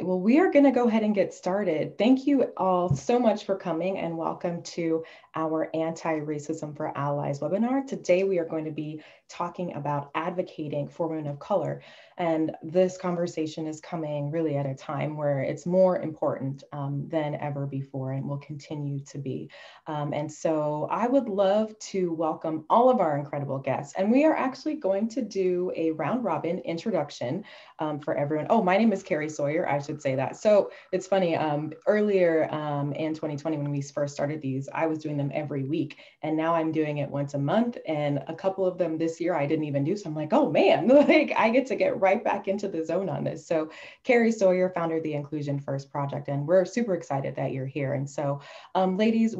right, well, we are going to go ahead and get started. Thank you all so much for coming and welcome to our Anti-Racism for Allies webinar. Today, we are going to be talking about advocating for women of color. And this conversation is coming really at a time where it's more important than ever before and will continue to be. And so I would love to welcome all of our incredible guests. And we are actually going to do a round robin introduction for everyone. Oh, my name is Carrie Sawyer, I should say that. So it's funny, earlier in 2020, when we first started these, I was doing them every week. And now I'm doing it once a month. And a couple of them this year I didn't even do. So I'm like, oh man, like I get to get right back into the zone on this. So Carrie Sawyer, founder of the Inclusion First Project, and we're super excited that you're here. And so ladies,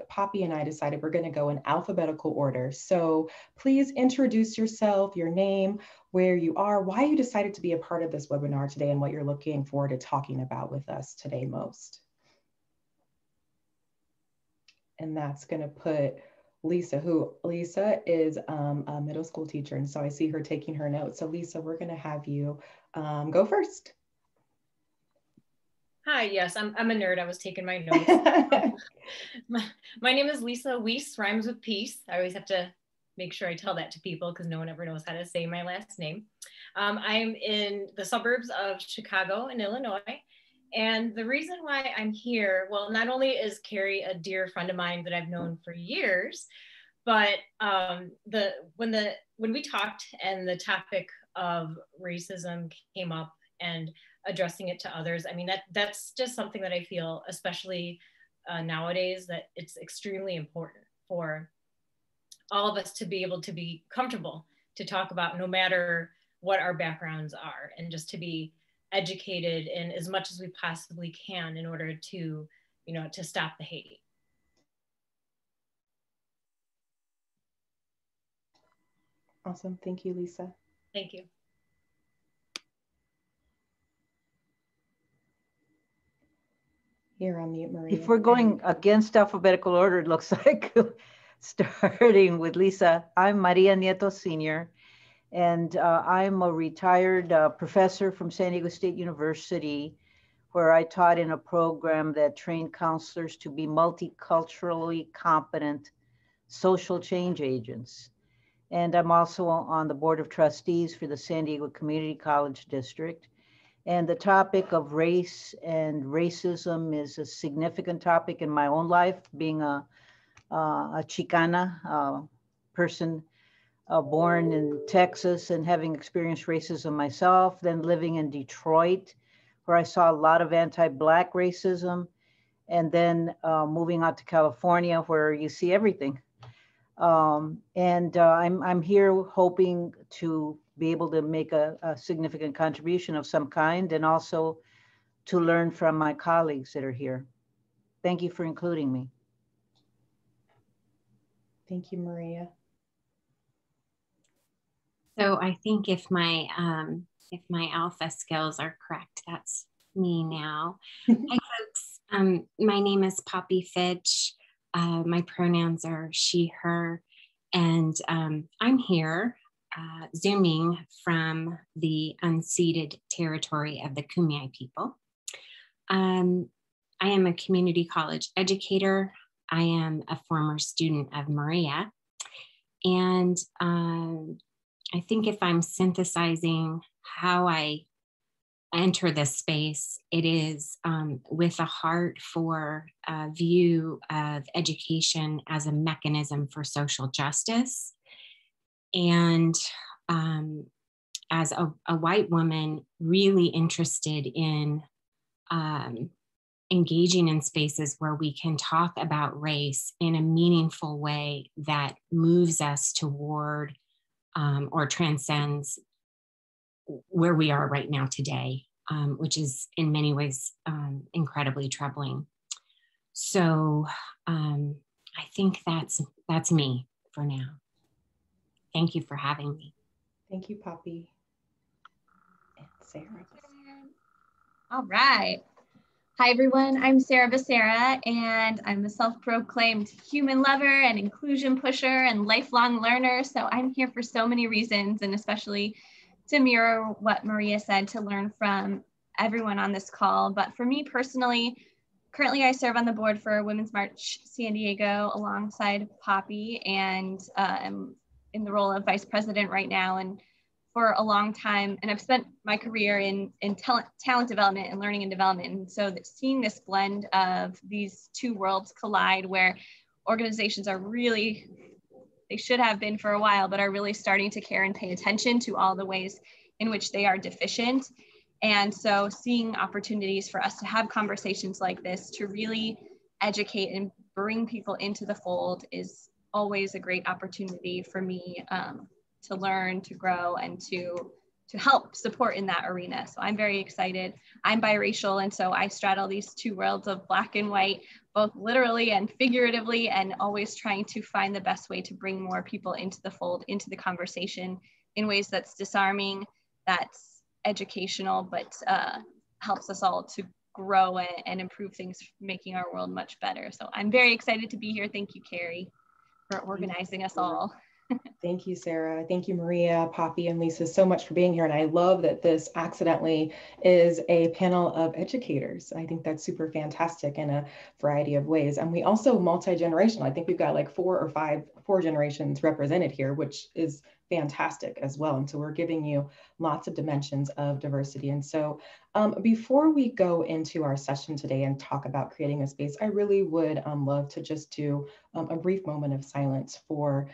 Poppy and I decided we're going to go in alphabetical order. So please introduce yourself, your name, where you are, why you decided to be a part of this webinar today, and what you're looking forward to talking about with us today most. And that's going to put Lisa is a middle school teacher. And so I see her taking her notes. So Lisa, we're going to have you go first. Hi, yes, I'm a nerd. I was taking my notes. My name is Lisa Wiese, rhymes with peace. I always have to make sure I tell that to people because no one ever knows how to say my last name. I'm in the suburbs of Chicago in Illinois. And the reason why I'm here, well, not only is Carrie a dear friend of mine that I've known for years, but when we talked and the topic of racism came up and addressing it to others, I mean, that's just something that I feel, especially nowadays, that it's extremely important for all of us to be able to be comfortable to talk about, no matter what our backgrounds are, and just to be educated in as much as we possibly can in order to, to stop the hate. Awesome, thank you, Lisa. Thank you. You're on mute, Marìa. If we're going against alphabetical order, it looks like starting with Lisa. I'm Marìa Nieto Sr., and I'm a retired professor from San Diego State University, where I taught in a program that trained counselors to be multiculturally competent social change agents. And I'm also on the board of trustees for the San Diego Community College District. And the topic of race and racism is a significant topic in my own life, being a Chicana person born in Texas and having experienced racism myself, then living in Detroit, where I saw a lot of anti-Black racism, and then moving out to California, where you see everything. I'm here hoping to be able to make a significant contribution of some kind, and also to learn from my colleagues that are here. Thank you for including me. Thank you, Marìa. So I think if my alpha skills are correct, that's me now. Hi, folks. My name is Poppy Fitch. My pronouns are she, her, and I'm here Zooming from the unceded territory of the Kumeyaay people. I am a community college educator. I am a former student of Marìa. And I think if I'm synthesizing how I enter this space, it is with a heart for a view of education as a mechanism for social justice. And as a white woman really interested in engaging in spaces where we can talk about race in a meaningful way that moves us toward or transcends where we are right now today, which is in many ways incredibly troubling. So I think that's me for now. Thank you for having me. Thank you, Poppy. And Sarah. All right. Hi, everyone. I'm Sarah Bacerra, and I'm a self-proclaimed human lover and inclusion pusher and lifelong learner. So I'm here for so many reasons, and especially to mirror what Marìa said, to learn from everyone on this call. But for me personally, currently I serve on the board for Women's March San Diego alongside Poppy, and I'm in the role of vice president right now. And for a long time, and I've spent my career in talent development and learning and development. And so seeing this blend of these two worlds collide, where organizations are really, they should have been for a while, but are really starting to care and pay attention to all the ways in which they are deficient. And so seeing opportunities for us to have conversations like this to really educate and bring people into the fold is always a great opportunity for me to learn, to grow, and to help support in that arena. So I'm very excited. I'm biracial, and so I straddle these two worlds of black and white, both literally and figuratively, and always trying to find the best way to bring more people into the fold, into the conversation in ways that's disarming, that's educational, but helps us all to grow and improve things, making our world much better. So I'm very excited to be here. Thank you, Carrie, for organizing us all. Thank you, Sarah. Thank you, Marìa, Poppy, and Lisa, so much for being here. And I love that this accidentally is a panel of educators. I think that's super fantastic in a variety of ways. And we also multi-generational. I think we've got like four generations represented here, which is fantastic as well. And so we're giving you lots of dimensions of diversity. And so before we go into our session today and talk about creating a space, I really would love to just do a brief moment of silence for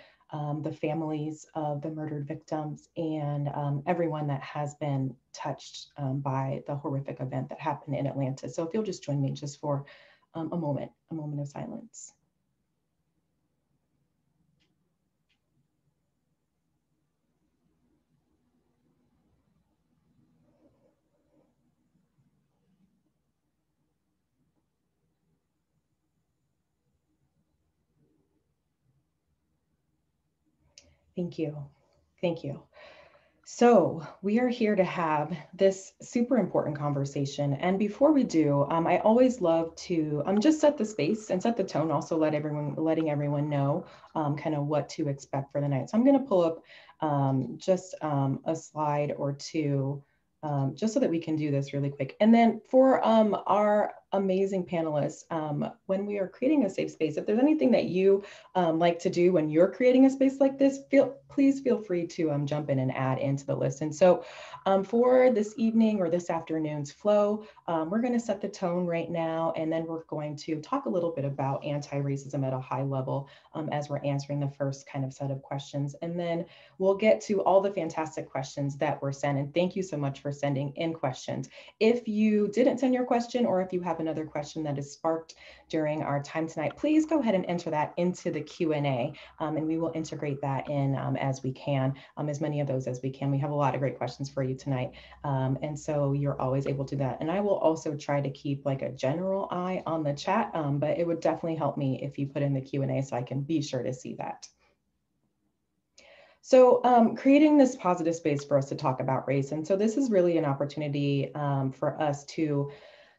the families of the murdered victims and everyone that has been touched by the horrific event that happened in Atlanta. So if you'll just join me just for a moment of silence. Thank you. Thank you. So we are here to have this super important conversation. And before we do, I always love to just set the space and set the tone, also letting everyone know kind of what to expect for the night. So I'm going to pull up just a slide or two just so that we can do this really quick. And then for our amazing panelists, when we are creating a safe space, if there's anything that you like to do when you're creating a space like this, please feel free to jump in and add into the list. And so for this evening or this afternoon's flow, we're going to set the tone right now, and then we're going to talk a little bit about anti-racism at a high level as we're answering the first kind of set of questions. And then we'll get to all the fantastic questions that were sent. And thank you so much for sending in questions. If you didn't send your question, or if you have another question that is sparked during our time tonight, please go ahead and enter that into the Q&A, and we will integrate that in as we can, as many of those as we can. We have a lot of great questions for you tonight, and so you're always able to do that. And I will also try to keep like a general eye on the chat, but it would definitely help me if you put in the Q&A so I can be sure to see that. So creating this positive space for us to talk about race. And so this is really an opportunity for us to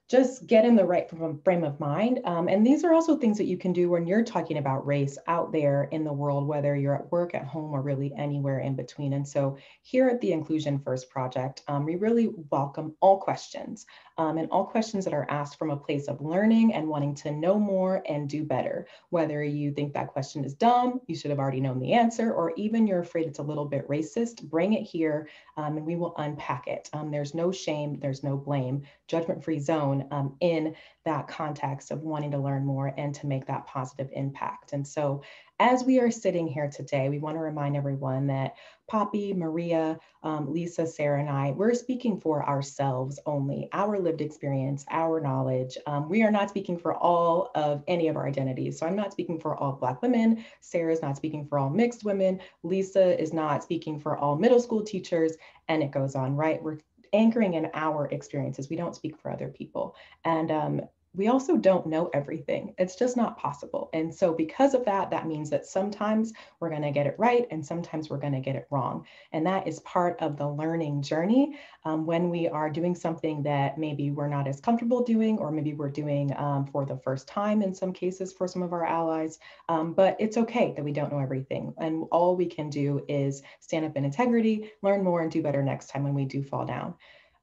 just get in the right frame of mind. And these are also things that you can do when you're talking about race out there in the world, whether you're at work, at home, or really anywhere in between. And so here at the Inclusion First Project, we really welcome all questions and all questions that are asked from a place of learning and wanting to know more and do better. Whether you think that question is dumb, you should have already known the answer, or even you're afraid it's a little bit racist, bring it here and we will unpack it. There's no shame, there's no blame, judgment-free zone in that context of wanting to learn more and to make that positive impact. And so as we are sitting here today, we want to remind everyone that Poppy, Marìa, Lisa, Sarah, and I, we're speaking for ourselves only, our lived experience, our knowledge. We are not speaking for all of any of our identities. So I'm not speaking for all Black women. Sarah's not speaking for all mixed women. Lisa is not speaking for all middle school teachers, and it goes on, right? We're anchoring in our experiences. We don't speak for other people. And we also don't know everything. It's just not possible. And so because of that, that means that sometimes we're going to get it right and sometimes we're going to get it wrong. And that is part of the learning journey when we are doing something that maybe we're not as comfortable doing, or maybe we're doing for the first time in some cases for some of our allies. But it's okay that we don't know everything. And all we can do is stand up in integrity, learn more, and do better next time when we do fall down.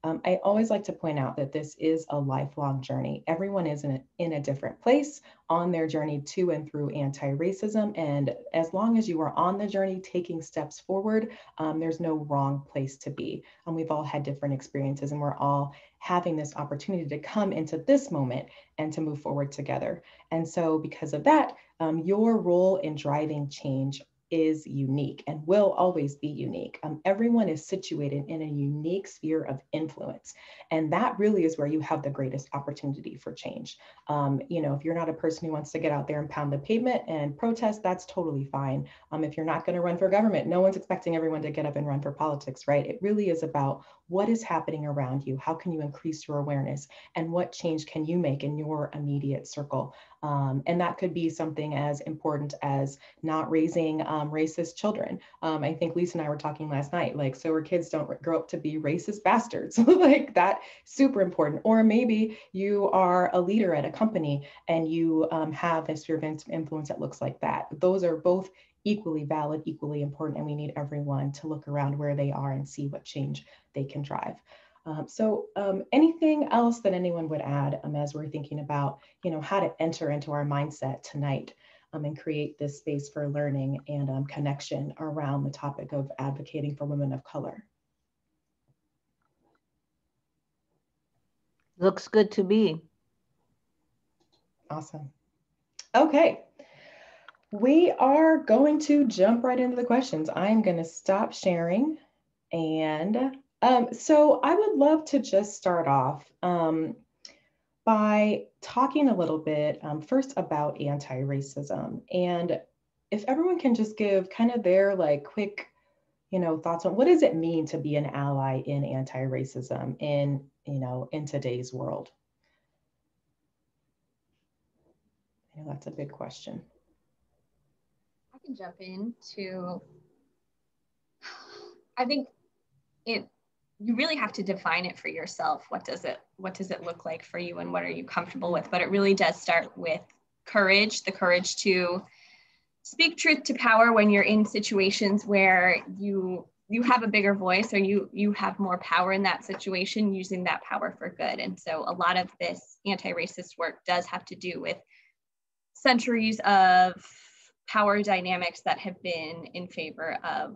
I always like to point out that this is a lifelong journey. Everyone is in a different place on their journey to and through anti-racism. And as long as you are on the journey, taking steps forward, there's no wrong place to be. We've all had different experiences, and we're all having this opportunity to come into this moment and to move forward together. And so because of that, your role in driving change is unique and will always be unique. Everyone is situated in a unique sphere of influence. And that really is where you have the greatest opportunity for change. If you're not a person who wants to get out there and pound the pavement and protest, that's totally fine. If you're not going to run for government, no one's expecting everyone to get up and run for politics, right? It really is about what is happening around you. How can you increase your awareness? And what change can you make in your immediate circle? And that could be something as important as not raising racist children. I think Lisa and I were talking last night, like, so our kids don't grow up to be racist bastards, like that, super important. Or maybe you are a leader at a company and you have a sphere of influence that looks like that. Those are both equally valid, equally important, and we need everyone to look around where they are and see what change they can drive. So anything else that anyone would add as we're thinking about, how to enter into our mindset tonight and create this space for learning and connection around the topic of advocating for women of color? Looks good to me. Awesome. Okay. We are going to jump right into the questions. I'm going to stop sharing. And so I would love to just start off by talking a little bit first about anti-racism. And if everyone can just give kind of their quick, thoughts on what does it mean to be an ally in anti-racism in today's world? I know that's a big question. I can jump into, I think you really have to define it for yourself. What does it look like for you and what are you comfortable with? But it really does start with courage, the courage to speak truth to power when you're in situations where you have a bigger voice or you have more power in that situation, using that power for good. And so a lot of this anti-racist work does have to do with centuries of power dynamics that have been in favor of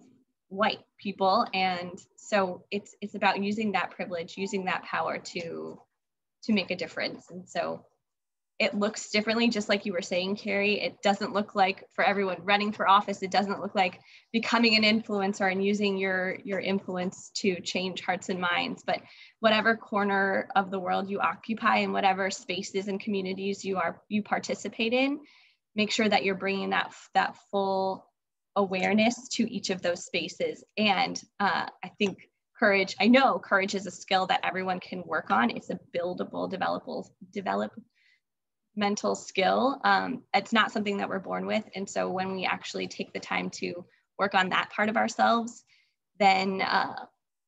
white people. And so it's about using that privilege, using that power to make a difference. And so it looks differently, just like you were saying, Carrie. It doesn't look like, for everyone running for office, it doesn't look like becoming an influencer and using your influence to change hearts and minds. But whatever corner of the world you occupy and whatever spaces and communities you participate in, make sure that you're bringing that full awareness to each of those spaces. And I think courage is a skill that everyone can work on. It's a buildable, developmental skill. It's not something that we're born with. And so when we actually take the time to work on that part of ourselves, then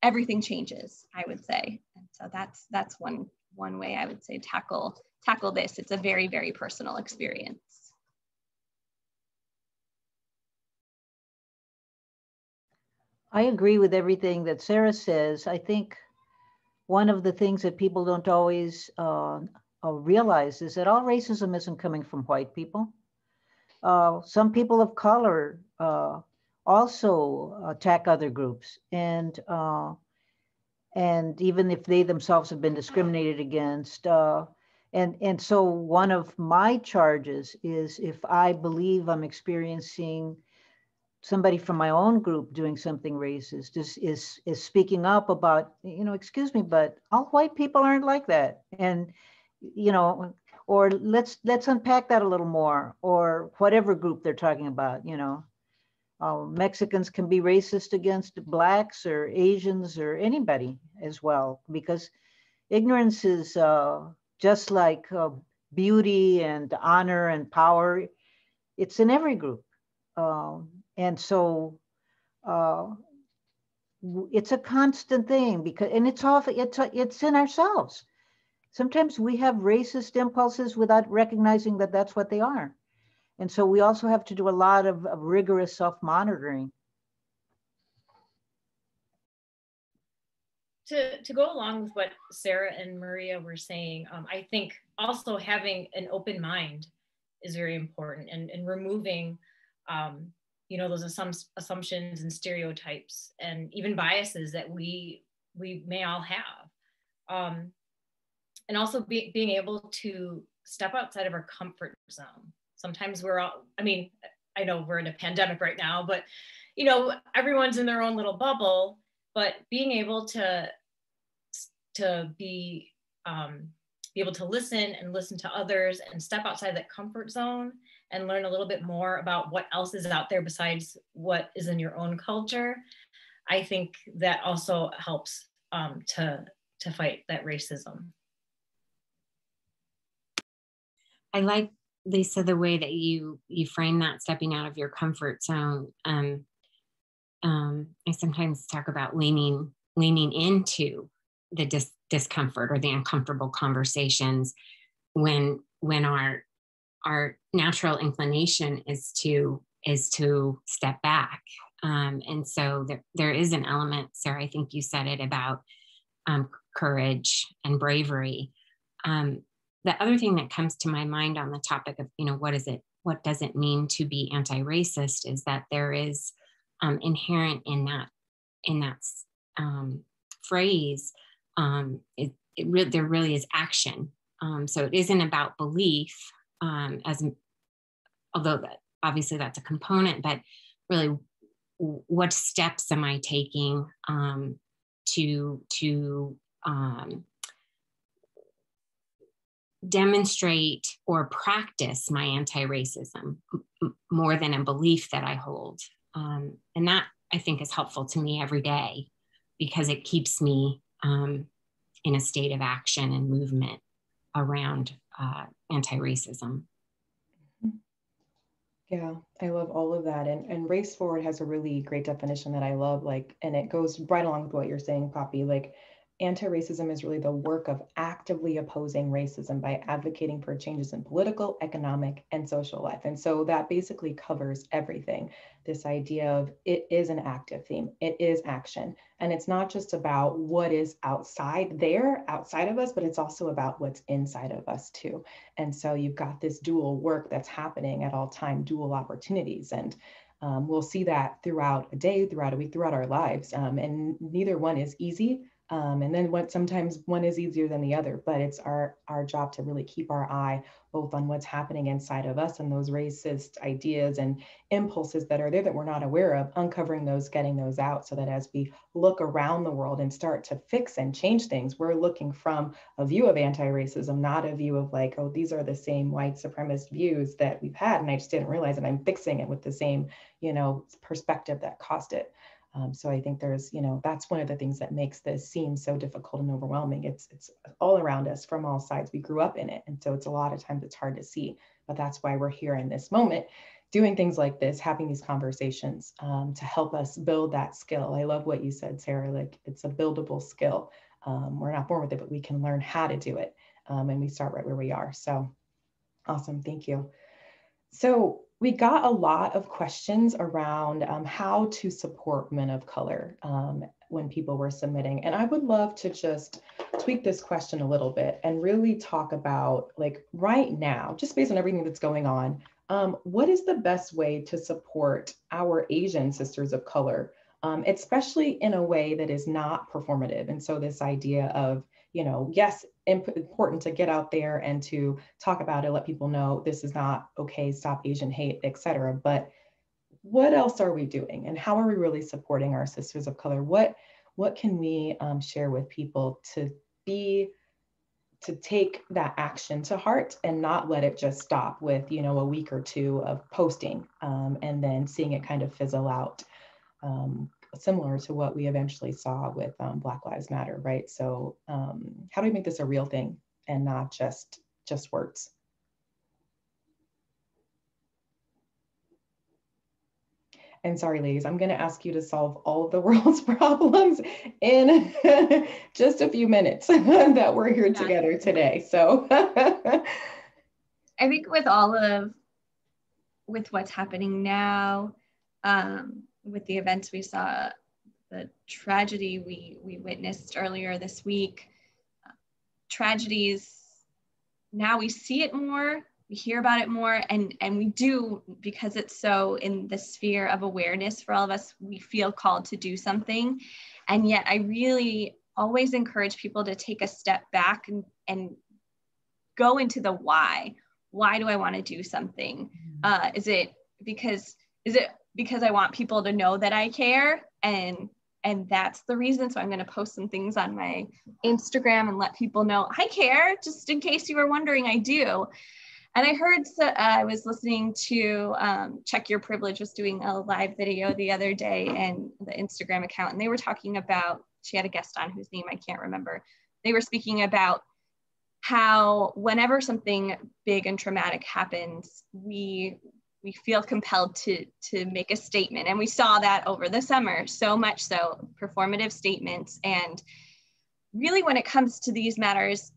everything changes, I would say. And so that's one way I would say tackle this. It's a very, very personal experience. I agree with everything that Sarah says. I think one of the things that people don't always realize is that all racism isn't coming from white people. Some people of color also attack other groups, and even if they themselves have been discriminated against. And so one of my charges is, if I believe I'm experiencing somebody from my own group doing something racist, is speaking up about, excuse me, but all white people aren't like that. And, or let's unpack that a little more, or whatever group they're talking about, Mexicans can be racist against Blacks or Asians or anybody as well, because ignorance is just like beauty and honor and power. It's in every group. And so it's a constant thing, and it's in ourselves. Sometimes we have racist impulses without recognizing that that's what they are. And so we also have to do a lot of rigorous self-monitoring. to go along with what Sarah and Marìa were saying, I think also having an open mind is very important, and removing, those assumptions and stereotypes and even biases that we may all have. And also being able to step outside of our comfort zone. Sometimes I know we're in a pandemic right now, but everyone's in their own little bubble, but being able to be able to listen to others and step outside that comfort zone and learn a little bit more about what else is out there besides what is in your own culture. I think that also helps to fight that racism. I like, Lisa, the way that you frame that, stepping out of your comfort zone. I sometimes talk about leaning into the discomfort or the uncomfortable conversations when our natural inclination is to step back. And so there is an element, Sarah, I think you said it, about courage and bravery. The other thing that comes to my mind on the topic of, what does it mean to be anti-racist, is that there is inherent in that phrase, there really is action. So it isn't about belief, although obviously that's a component, but really, what steps am I taking to demonstrate or practice my anti-racism more than a belief that I hold. And that, I think, is helpful to me every day, because it keeps me in a state of action and movement around anti-racism. Yeah, I love all of that. And Race Forward has a really great definition that I love, and it goes right along with what you're saying, Poppy. Anti-racism is really the work of actively opposing racism by advocating for changes in political, economic, and social life. And so that basically covers everything. This idea of it is an active theme, it is action. And it's not just about what is outside of us, but it's also about what's inside of us too. And so you've got this dual work that's happening at all time, dual opportunities. And we'll see that throughout a day, throughout a week, throughout our lives. And neither one is easy. And then sometimes one is easier than the other, but it's our job to really keep our eye both on what's happening inside of us and those racist ideas and impulses that are there that we're not aware of, uncovering those, getting those out, so that as we look around the world and start to fix and change things, we're looking from a view of anti-racism, not a view of oh, these are the same white supremacist views that we've had, and I just didn't realize that I'm fixing it with the same, perspective that caused it. So I think there's, that's one of the things that makes this seem so difficult and overwhelming. It's all around us from all sides. We grew up in it. And so it's a lot of times it's hard to see, but that's why we're here in this moment, doing things like this, having these conversations to help us build that skill. I love what you said, Sarah, it's a buildable skill. We're not born with it, but we can learn how to do it. And we start right where we are. So awesome. Thank you. So we got a lot of questions around how to support men of color when people were submitting. And I would love to just tweak this question a little bit and really talk about right now, just based on everything that's going on, what is the best way to support our Asian sisters of color, especially in a way that is not performative? And so this idea of, yes, important to get out there and to talk about it, let people know this is not okay, stop Asian hate, etc. But what else are we doing, and how are we really supporting our sisters of color? What can we share with people to take that action to heart and not let it just stop with a week or two of posting and then seeing it kind of fizzle out? Similar to what we eventually saw with Black Lives Matter, right? So how do we make this a real thing and not just words? And sorry, ladies, I'm gonna ask you to solve all of the world's problems in just a few minutes that we're here together today. So I think with what's happening now, with the events we saw the tragedy we witnessed earlier this week. Tragedies, now we see it more, we hear about it more, and we do, because it's so in the sphere of awareness for all of us, we feel called to do something. And yet I really always encourage people to take a step back and go into the why. Why do I want to do something? Is it because I want people to know that I care, and that's the reason? So I'm going to post some things on my Instagram and let people know I care, just in case you were wondering, I do. And I heard, I was listening to Check Your Privilege was doing a live video the other day, and the Instagram account, and they were talking about, she had a guest on whose name I can't remember. They were speaking about how whenever something big and traumatic happens, we feel compelled to make a statement. And we saw that over the summer, so much so, performative statements. And really, when it comes to these matters,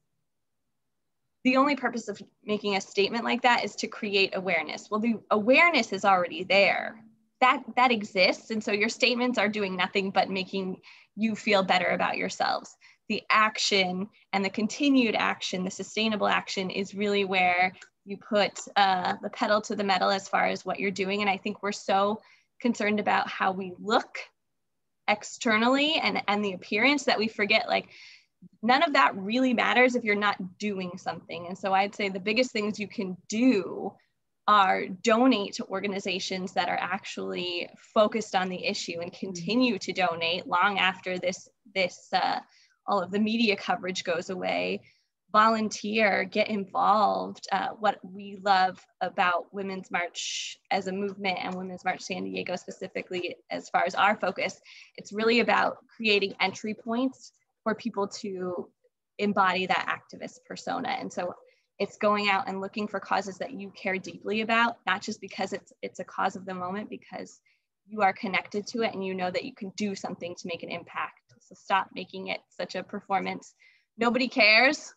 the only purpose of making a statement like that is to create awareness. Well, the awareness is already there. That exists. And so your statements are doing nothing but making you feel better about yourselves. The action and the continued action, the sustainable action, is really where you put the pedal to the metal as far as what you're doing. And I think we're so concerned about how we look externally and the appearance that we forget, like, none of that really matters if you're not doing something. And so I'd say the biggest things you can do are donate to organizations that are actually focused on the issue, and continue to donate long after this all of the media coverage goes away. Volunteer, get involved. What we love about Women's March as a movement, and Women's March San Diego specifically, as far as our focus, it's really about creating entry points for people to embody that activist persona. And so it's going out and looking for causes that you care deeply about, not just because it's a cause of the moment, because you are connected to it and you know that you can do something to make an impact. So stop making it such a performance. Nobody cares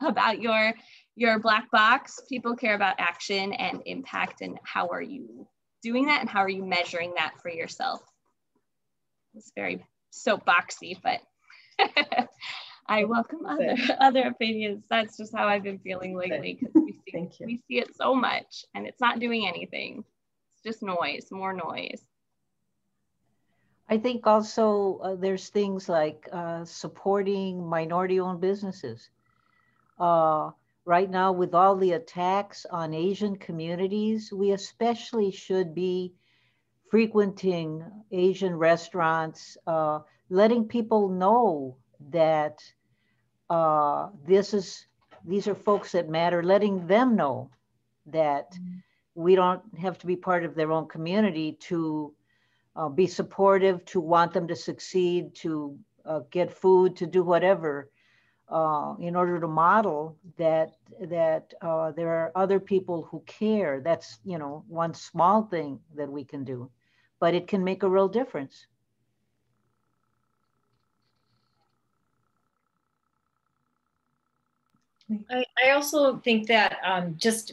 about your black box. People care about action and impact, and how are you doing that, and how are you measuring that for yourself? It's very soapboxy, but I welcome other opinions. That's just how I've been feeling lately, because we see it so much and it's not doing anything. It's just noise, more noise. I think also there's things like supporting minority-owned businesses. Right now, with all the attacks on Asian communities, we especially should be frequenting Asian restaurants, letting people know that these are folks that matter, letting them know that we don't have to be part of their own community to be supportive, to want them to succeed, to get food, to do whatever, in order to model that there are other people who care. That's, one small thing that we can do, but it can make a real difference. I also think that just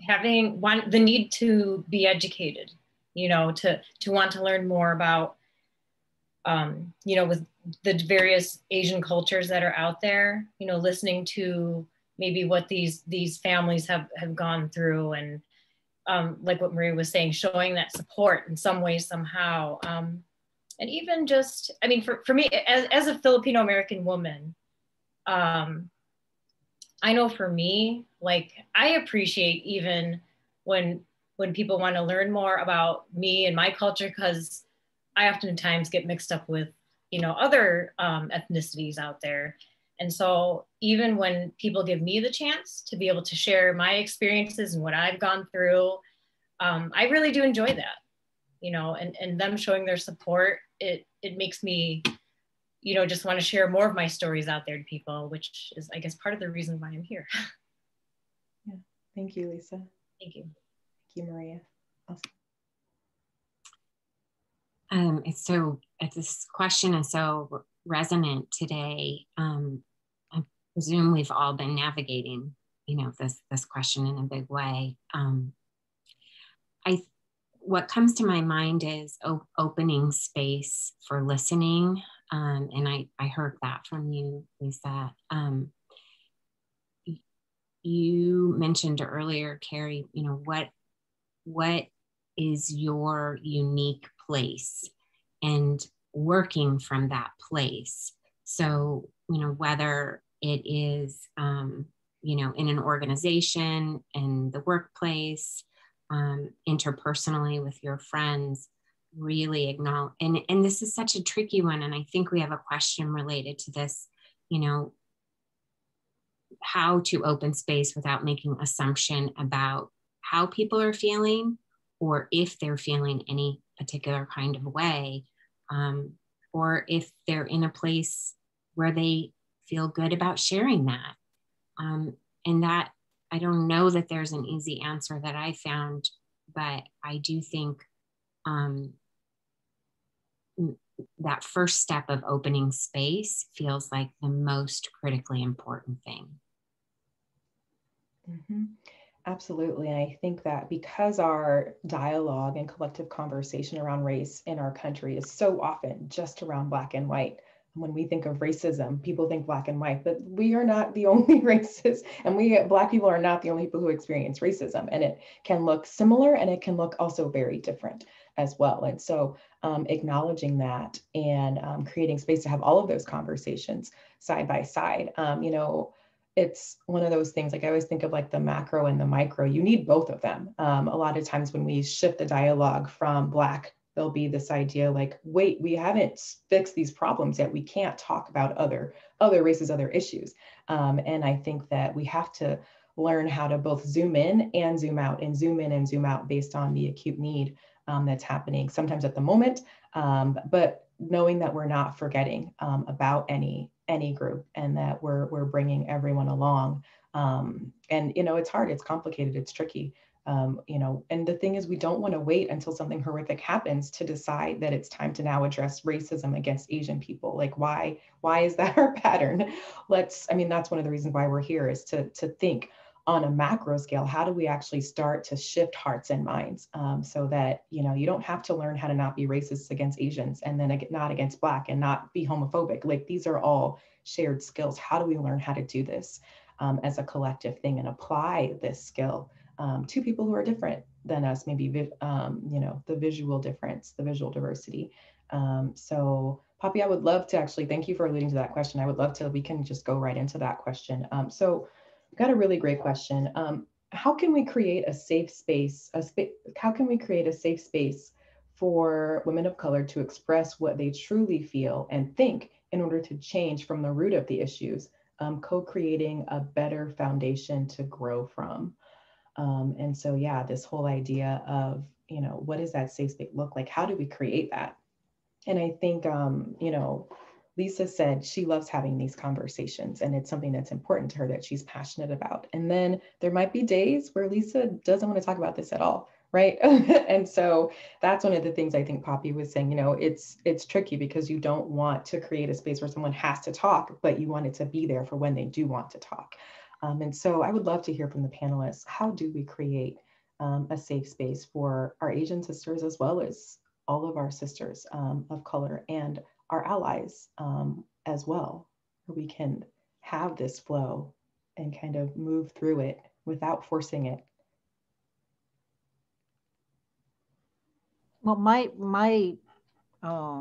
having the need to be educated, to want to learn more about, with the various Asian cultures that are out there, listening to maybe what these families have gone through, and like what Marìa was saying, showing that support in some way, somehow. And even just, for me, as a Filipino American woman, I know for me, like, I appreciate even when people want to learn more about me and my culture, because I oftentimes get mixed up with, other ethnicities out there. And so even when people give me the chance to be able to share my experiences and what I've gone through, I really do enjoy that, and them showing their support, it makes me, just want to share more of my stories out there to people, which is, I guess, part of the reason why I'm here. Yeah. Thank you, Lisa. Thank you. Thank you, Marìa. Awesome. This question is so resonant today. I presume we've all been navigating, this question in a big way. what comes to my mind is opening space for listening. And I heard that from you, Lisa. You mentioned earlier, Carrie, you know, what is your unique place, and working from that place. So, you know, whether it is, you know, in an organization, in the workplace, interpersonally with your friends, really acknowledge, and this is such a tricky one. And I think we have a question related to this, you know, how to open space without making assumption about how people are feeling, or if they're feeling any particular kind of way, or if they're in a place where they feel good about sharing that. And that, I don't know that there's an easy answer that I found, but I do think that first step of opening space feels like the most critically important thing. Mm-hmm. Absolutely. And I think that because our dialogue and collective conversation around race in our country is so often just around Black and white, when we think of racism, people think Black and white, but we are not the only races, and Black people are not the only people who experience racism. And it can look similar, and it can look also very different as well. And so acknowledging that and creating space to have all of those conversations side by side, you know, it's one of those things, like I always think of like the macro and the micro, you need both of them. A lot of times when we shift the dialogue from Black, there'll be this idea like, wait, we haven't fixed these problems yet. We can't talk about other races, other issues. And I think that we have to learn how to both zoom in and zoom out, and zoom in and zoom out based on the acute need that's happening sometimes at the moment, but knowing that we're not forgetting about any group, and that we're bringing everyone along. And, you know, it's hard, it's complicated, it's tricky. You know, and the thing is, we don't want to wait until something horrific happens to decide that it's time to now address racism against Asian people. Like, why is that our pattern? I mean, that's one of the reasons why we're here, is to think on a macro scale, how do we actually start to shift hearts and minds, so that, you know, you don't have to learn how to not be racist against Asians and then not against Black, and not be homophobic. Like, these are all shared skills. How do we learn how to do this as a collective thing, and apply this skill to people who are different than us, maybe, you know, the visual difference, the visual diversity. So Poppy, I would love to actually, thank you for alluding to that question. I would love to, we can just go right into that question. So I've got a really great question. How can we create a safe space, how can we create a safe space for women of color to express what they truly feel and think in order to change from the root of the issues, co-creating a better foundation to grow from? And so, yeah, this whole idea of, you know, what does that safe space look like? How do we create that? And I think, you know, Lisa said she loves having these conversations, and it's something that's important to her, that she's passionate about. And then there might be days where Lisa doesn't want to talk about this at all, right? And so that's one of the things I think Poppy was saying, you know, it's tricky because you don't want to create a space where someone has to talk, but you want it to be there for when they do want to talk. And so I would love to hear from the panelists, how do we create a safe space for our Asian sisters, as well as all of our sisters of color and our allies as well, where we can have this flow and kind of move through it without forcing it? Well, my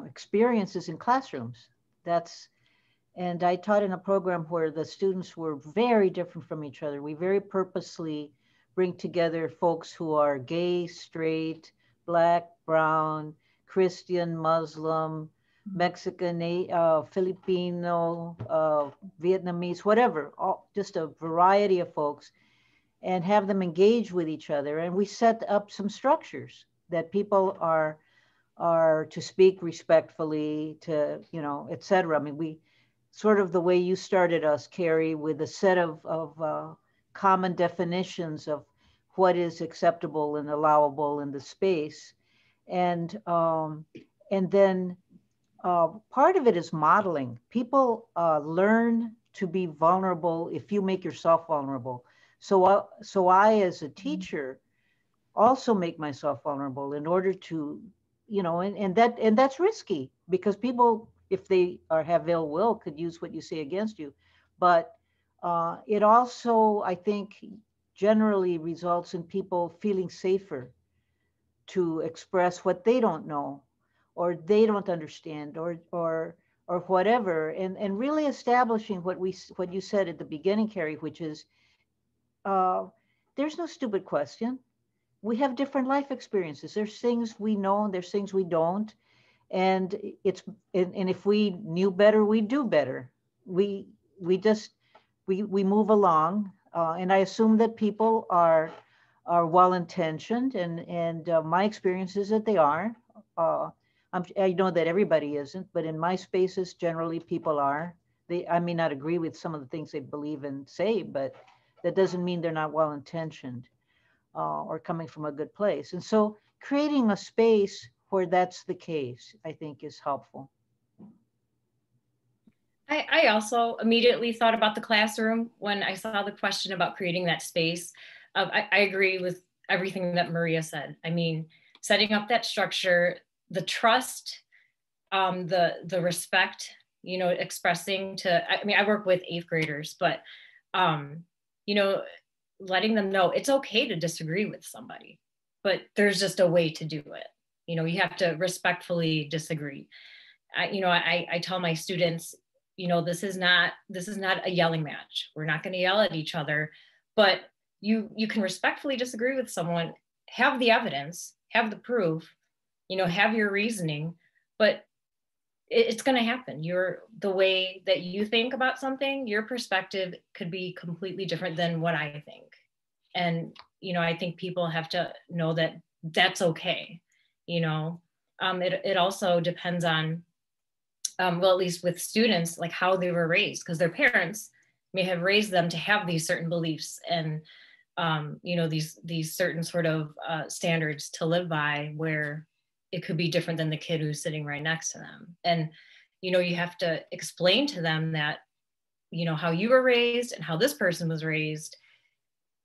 experience is in classrooms. And I taught in a program where the students were very different from each other. We very purposely bring together folks who are gay, straight, Black, brown, Christian, Muslim, Mexican, Filipino, Vietnamese, whatever, just a variety of folks, and have them engage with each other. And we set up some structures that people are to speak respectfully, to, you know, et cetera. I mean, we sort of the way you started us, Carrie, with a set of common definitions of what is acceptable and allowable in the space. And then part of it is modeling. People learn to be vulnerable if you make yourself vulnerable. So I, as a teacher, also make myself vulnerable in order to, you know, and that's risky because people, if they have ill will, could use what you say against you. But it also, I think, generally results in people feeling safer to express what they don't know or they don't understand or whatever, and really establishing what you said at the beginning, Carrie, which is uh, there's no stupid question. We have different life experiences. There's things we know and there's things we don't, and it's and if we knew better, we do better. We just we move along, and I assume that people are well intentioned, and my experience is that they are. Uh, I know that everybody isn't, but in my spaces, generally people are. I may not agree with some of the things they believe and say, but that doesn't mean they're not well intentioned or coming from a good place. And so creating a space where that's the case, I think, is helpful. I also immediately thought about the classroom when I saw the question about creating that space. I agree with everything that Marìa said. I mean, setting up that structure, the trust, the respect, you know, expressing to, I mean, I work with 8th graders, but, you know, letting them know it's okay to disagree with somebody, but there's just a way to do it. You know, you have to respectfully disagree. I tell my students, you know, this is not a yelling match. We're not going to yell at each other, but you can respectfully disagree with someone, have the evidence, have the proof, you know, have your reasoning, but it's going to happen. The way that you think about something, your perspective could be completely different than what I think. And, you know, I think people have to know that that's okay. You know, it also depends on, well, at least with students, like how they were raised, because their parents may have raised them to have these certain beliefs and, you know, these certain sort of standards to live by, where it could be different than the kid who's sitting right next to them. And, you know, you have to explain to them that, you know, how you were raised and how this person was raised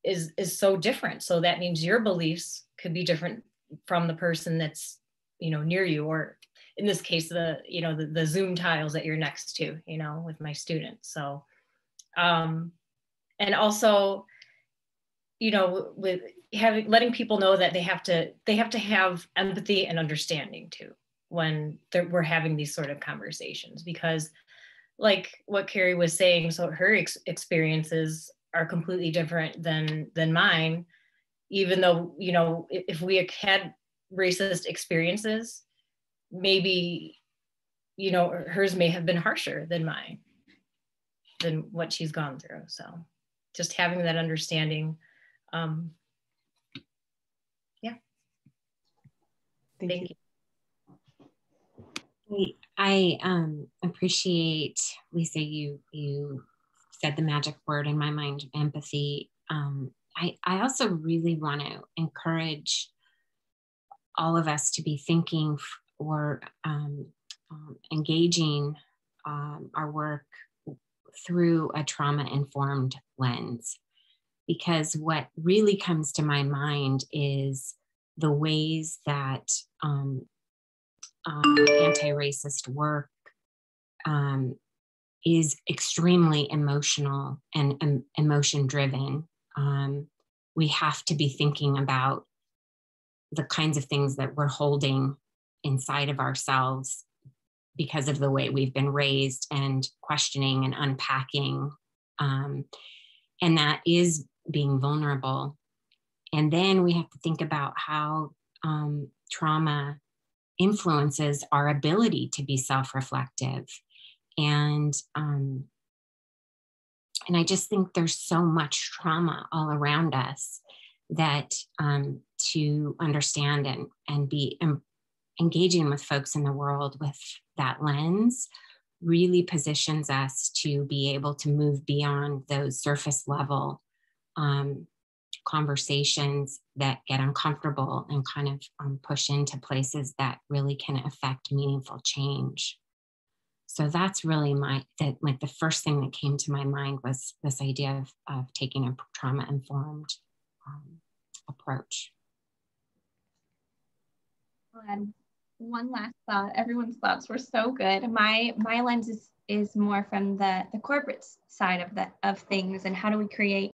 is so different. So that means your beliefs could be different from the person that's, you know, near you, or in this case, the Zoom tiles that you're next to, you know, with my students. So, and also, you know, with letting people know that they have to have empathy and understanding too, when we're having these sort of conversations, because like what Carrie was saying, so her experiences are completely different than mine, even though, you know, if we had racist experiences, maybe, you know, hers may have been harsher than mine, than what she's gone through. So just having that understanding. Yeah. Thank you. I appreciate, Lisa, you said the magic word in my mind, empathy. I also really want to encourage all of us to be thinking or engaging our work through a trauma-informed lens, because what really comes to my mind is the ways that anti-racist work is extremely emotional and emotion-driven. We have to be thinking about the kinds of things that we're holding inside of ourselves because of the way we've been raised, and questioning and unpacking. And that is being vulnerable. And then we have to think about how trauma influences our ability to be self-reflective. And I just think there's so much trauma all around us that to understand and be engaging with folks in the world with that lens really positions us to be able to move beyond those surface level conversations that get uncomfortable and kind of push into places that really can affect meaningful change. So that's really the first thing that came to my mind was this idea of taking a trauma-informed approach. One last thought. Everyone's thoughts were so good. My lens is more from the corporate side of things, and how do we create